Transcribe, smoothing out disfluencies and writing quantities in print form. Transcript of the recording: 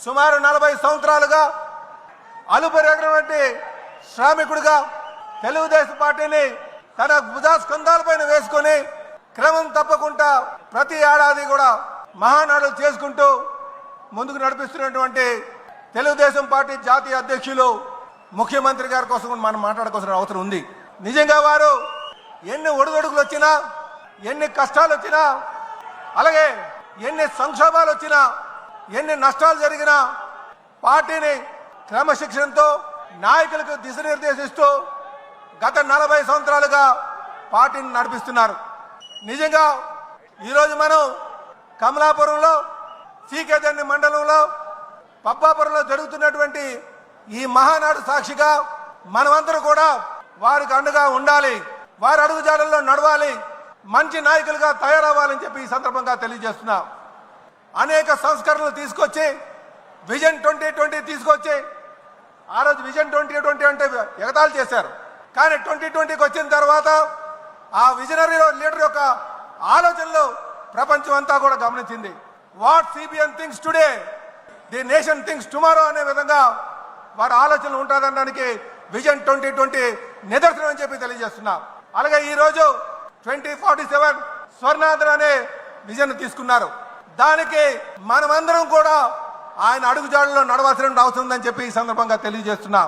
సుమారు 40 సంవత్సరాలుగా అలుపెరగినటువంటి శ్రామికుడిగా తెలుగుదేశం పార్టీని తన భుజస్కంధాలపైన వేసుకొని క్రమం తప్పకుండా ప్రతి ఏడాది కూడా మహానాడులు చేసుకుంటూ ముందుకు నడిపిస్తున్నటువంటి తెలుగుదేశం పార్టీ జాతీయ అధ్యక్షులు ముఖ్యమంత్రి గారి కోసం మనం మాట్లాడుకోవాల్సిన అవసరం ఉంది. నిజంగా వారు ఎన్ని ఒడిదొడుకులు వచ్చినా, ఎన్ని కష్టాలు వచ్చినా, అలాగే ఎన్ని సంక్షోభాలు వచ్చినా, ఎన్ని నష్టాలు జరిగినా పార్టీని క్రమశిక్షణతో నాయకులకు దిశనిర్దేశిస్తూ గత 40 సంవత్సరాలుగా పార్టీని నడిపిస్తున్నారు. నిజంగా ఈరోజు మనం కమలాపురంలో, సీకేదండి మండలంలో, పబ్బాపురంలో జరుగుతున్నటువంటి ఈ మహానాడు సాక్షిగా మనమందరూ కూడా వారికి అండగా ఉండాలి, వారి అడుగుజాడల్లో నడవాలి, మంచి నాయకులుగా తయారవ్వాలని చెప్పి ఈ సందర్భంగా తెలియజేస్తున్నాం. అనేక సంస్కరణలు తీసుకొచ్చి విజన్ 2020 తీసుకొచ్చి ఆ రోజు విజన్ 2020 అంటే ఎగతాళి చేశారు. కానీ 2020కి వచ్చిన తర్వాత ఆ విజనరీ లీడర్ యొక్క ఆలోచనలు ప్రపంచం అంతా కూడా గమనించింది. What CBN thinks today the nation thinks tomorrow అనే విధంగా వారి ఆలోచనలు ఉంటుందనడానికి విజన్ 2020 నిదర్శనం అని చెప్పి తెలియజేస్తున్నాం. అలాగే ఈరోజు 2047 స్వర్ణాంధ్ర అనే విజన్ తీసుకున్నారు. దానికి మనమందరం కూడా ఆయన అడుగుజాడల్లో నడవాల్సిన అవసరం ఉందని చెప్పి ఈ సందర్భంగా తెలియజేస్తున్నాం.